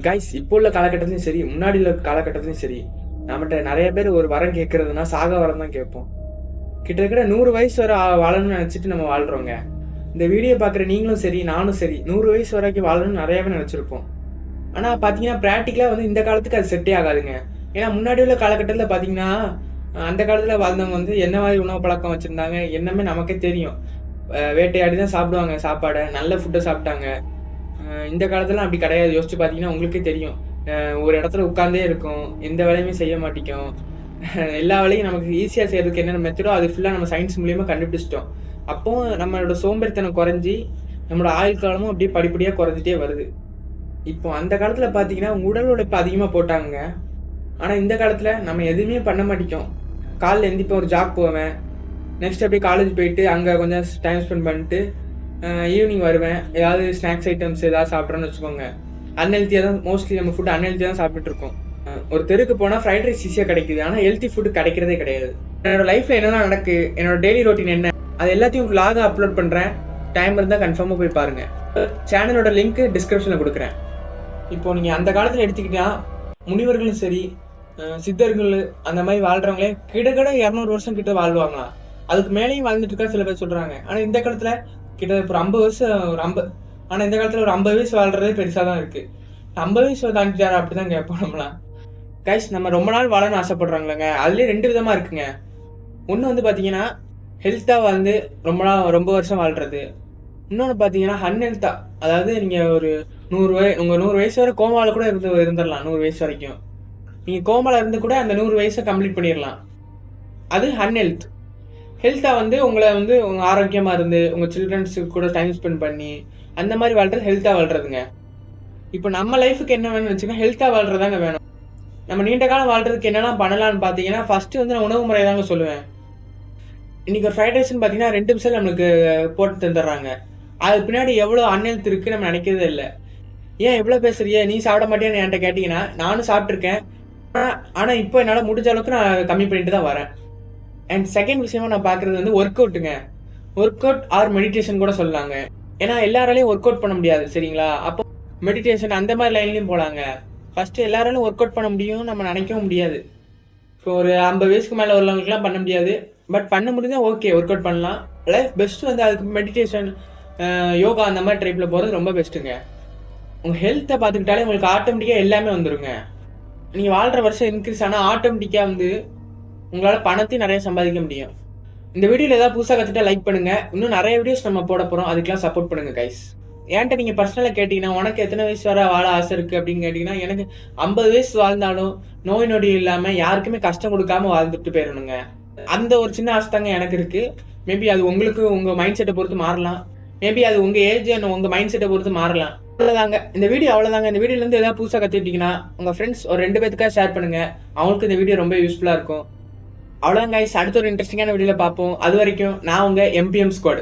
Guys இப்போ உள்ள காலகட்டத்திலையும் சரி, முன்னாடி உள்ள காலகட்டத்திலையும் சரி, நம்மகிட்ட நிறைய பேர் ஒரு வரம் கேட்கறதுன்னா சாக வரம் தான் கேட்போம். கிட்டத்தட்ட 100 வயசு வரை வாழணும்னு நினைச்சிட்டு நம்ம வாழ்றோங்க. இந்த வீடியோ பார்க்குற நீங்களும் சரி, நானும் சரி 100 வயசு வரைக்கும் வாழணும்னு நிறையவே நினைச்சிருப்போம். ஆனா பார்த்தீங்கன்னா பிராக்டிக்கலா வந்து இந்த காலத்துக்கு அது செட்டே ஆகாதுங்க. ஏன்னா முன்னாடி உள்ள காலகட்டத்தில் பார்த்தீங்கன்னா அந்த காலத்தில் வாழ்ந்தவங்க வந்து என்ன மாதிரி உணவு பழக்கம் வச்சுருந்தாங்க என்னமே நமக்கே தெரியும். வேட்டையாடி தான் சாப்பிடுவாங்க சாப்பாடை, நல்ல ஃபுட்டை சாப்பிட்டாங்க. இந்த காலத்துலலாம் அப்படி கிடையாது. யோசிச்சு பார்த்தீங்கன்னா உங்களுக்கே தெரியும். ஒரு இடத்துல உட்கார்ந்தே இருக்கும், எந்த வேலையுமே செய்ய மாட்டேங்கும். எல்லா வேலையும் நமக்கு ஈஸியாக செய்யறதுக்கு என்னென்ன மெத்தடோ அது ஃபுல்லாக நம்ம சயின்ஸ் மூலியமாக கண்டுபிடிச்சிட்டோம். அப்போ நம்மளோட சோம்பேறித்தனம் குறைஞ்சி நம்மளோட ஆயுள் காலமும் அப்படியே படிப்படியாக குறைஞ்சிட்டே வருது. இப்போ அந்த காலத்தில் பார்த்தீங்கன்னா உடல் உழைப்பு அதிகமாக போட்டாங்க. ஆனால் இந்த காலத்தில் நம்ம எதுவுமே பண்ண மாட்டேங்கும். காலைல எந்திரிப்பேன், ஒரு ஜாக் போவேன், நெக்ஸ்ட் அப்படியே காலேஜ் போயிட்டு அங்கே கொஞ்சம் டைம் ஸ்பெண்ட் பண்ணிட்டு ஈவினிங் வருவேன். ஏதாவது ஸ்நாக்ஸ் ஐட்டம்ஸ் ஏதாவது சாப்பிட்றோன்னு வச்சுக்கோங்க. அன்ஹெல்த்தியாக தான் மோஸ்ட்லி நம்ம ஃபுட் அன்ஹெல்த்தியாக தான் சாப்பிட்டுட்டு இருக்கோம். ஒரு தெருக்கு போனால் ஃப்ரைட் ரைஸ் ஈஸியாக கிடைக்குது, ஆனால் ஹெல்த்தி ஃபுட்டு கிடைக்கிறதே கிடையாது. என்னோட லைஃப்பில் என்னென்ன நடக்கு, என்னோட டெய்லி ரொட்டீன் என்ன, அது எல்லாத்தையும் vlog அப்லோட் பண்ணுறேன். டைம் இருந்தால் கன்ஃபார்மாக போய் பாருங்கள். சேனலோட லிங்க்கு டிஸ்கிரிப்ஷனில் கொடுக்குறேன். இப்போ நீங்கள் அந்த காலத்தில் எடுத்துக்கிட்டால் முனிவர்களும் சரி, சித்தர்கள் அந்த மாதிரி வாழ்கிறவங்களே கிட்டத்தட்ட 200 வருஷம் கிட்ட வாழ்வாங்களாம். அதுக்கு மேலேயும் வாழ்ந்துட்டு இருக்கா சில பேர் சொல்கிறாங்க. ஆனால் இந்த காலத்தில் கிட்ட ஒரு 50 வருஷம் ஆனால் இந்த காலத்தில் ஒரு 50 வயசு வாழ்கிறதே பெருசாக தான் இருக்குது. 50 வயசு தாண்டிட்டாரா அப்படி தான் கேட்போம் நம்மளாம். கைஸ், நம்ம ரொம்ப நாள் வாழணும்னு ஆசைப்படுறாங்களேங்க. அதுலேயே 2 விதமாக இருக்குங்க. ஒன்று வந்து பார்த்தீங்கன்னா ஹெல்த்தாக வந்து ரொம்ப வருஷம் வாழ்கிறது. இன்னொன்று பார்த்தீங்கன்னா அன்ஹெல்த்தாக, அதாவது நீங்கள் ஒரு 100 வயசு வரை கோமாவில் கூட இருந்துடலாம். 100 வயசு வரைக்கும் நீங்கள் கோமாவில் இருந்து கூட அந்த 100 வயசை கம்ப்ளீட் பண்ணிடலாம். அது அன்ஹெல்த். ஹெல்த்தாக வந்து உங்களை வந்து உங்கள் ஆரோக்கியமாக இருந்து உங்கள் சில்ட்ரன்ஸுக்கு கூட டைம் ஸ்பெண்ட் பண்ணி அந்த மாதிரி வாழ்கிறது ஹெல்த்தாக வாழ்கிறதுங்க. இப்போ நம்ம லைஃபுக்கு என்ன வேணும்னு வச்சுக்கோங்க, ஹெல்த்தாக வாழ்கிறதாங்க வேணும். நம்ம நீண்ட காலம் வாழ்கிறதுக்கு என்னெல்லாம் பண்ணலான்னு பார்த்தீங்கன்னா, ஃபஸ்ட்டு வந்து நான் உணவு முறை தாங்க சொல்லுவேன். இன்றைக்கி ஒரு ஃப்ரைட் ரைஸ்ன்னு பார்த்தீங்கன்னா 2 நிமிஷம் நம்மளுக்கு போட்டு தந்துடுறாங்க. அதுக்கு பின்னாடி எவ்வளோ அன்ஹெல்த் இருக்குது நம்ம நினைக்கிறதே இல்லை. ஏன் எவ்வளோ பேசுறியே, நீ சாப்பிட மாட்டேன்னு என்கிட்ட கேட்டிங்கன்னா நானும் சாப்பிட்ருக்கேன். ஆனால் இப்போ என்னால் முடிஞ்ச அளவுக்கு நான் கம்மி பண்ணிட்டு தான் வரேன். அண்ட் செகண்ட் விஷயமா நான் பார்க்குறது வந்து ஒர்க் அவுட்டுங்க. ஒர்க் அவுட் ஆர் மெடிடேஷன் கூட சொல்லலாங்க. ஏன்னா எல்லாராலையும் ஒர்க் அவுட் பண்ண முடியாது, சரிங்களா? அப்போ மெடிடேஷன் அந்த மாதிரி லைன்லையும் போகலாங்க. ஃபஸ்ட்டு எல்லாராலையும் ஒர்க் அவுட் பண்ண முடியும் நம்ம நினைக்கவும் முடியாது. இப்போ ஒரு 50 வயசுக்கு மேலே உள்ளவங்களுக்குலாம் பண்ண முடியாது. பட் பண்ண முடிஞ்சால் ஓகே, ஒர்க் அவுட் பண்ணலாம். லைஃப் பெஸ்ட்டு வந்து அதுக்கு மெடிடேஷன், யோகா அந்த மாதிரி டைப்பில் போகிறது ரொம்ப பெஸ்ட்டுங்க. உங்கள் ஹெல்த்தை பார்த்துக்கிட்டாலே உங்களுக்கு ஆட்டோமேட்டிக்காக எல்லாமே வந்துடுங்க. நீங்கள் வாழ்கிற வருஷம் இன்க்ரீஸ் ஆனால் ஆட்டோமேட்டிக்காக வந்து உங்களால் பணத்தையும் நிறைய சம்பாதிக்க முடியும். இந்த வீடியோவில் ஏதாவது புதுசாக கற்றுட்டா லைக் பண்ணுங்கள். இன்னும் நிறைய வீடியோஸ் நம்ம போட போகிறோம், அதுக்கெலாம் சப்போர்ட் பண்ணுங்கள் கைஸ். ஏன்ட்ட நீங்கள் பர்சனலாக கேட்டிங்கன்னா உனக்கு எத்தனை வயசு வர வாழ ஆசை இருக்குது அப்படின்னு கேட்டிங்கன்னா, எனக்கு 50 வயசு வாழ்ந்தாலும் நோய் நொடி இல்லாமல் யாருக்குமே கஷ்டம் கொடுக்காம வாழ்ந்துட்டு போயிடணுங்க. அந்த ஒரு சின்ன ஆசை தாங்க எனக்கு இருக்குது. மேபி அது உங்களுக்கு உங்கள் மைண்ட் செட்டை பொறுத்து மாறலாம். மேபி அது உங்கள் ஏஜ் உங்கள் மைண்ட் செட்டை பொறுத்து மாறலாம். அவ்வளோதாங்க இந்த வீடியோ. இந்த வீடியோலேருந்து ஏதாவது புதுசாக கற்றுக்கிட்டிங்கன்னா உங்கள் ஃப்ரெண்ட்ஸ் ஒரு 2 பேத்துக்காக ஷேர் பண்ணுங்கள். அவங்களுக்கு இந்த வீடியோ ரொம்ப யூஸ்ஃபுல்லாக இருக்கும். அவ்வளோதான் கைஸ், அடுத்த ஒரு இன்ட்ரெஸ்டிங்கான வீடியோவில் பார்ப்போம். அது வரைக்கும் நான் உங்கள் MPM ஸ்குவாட்.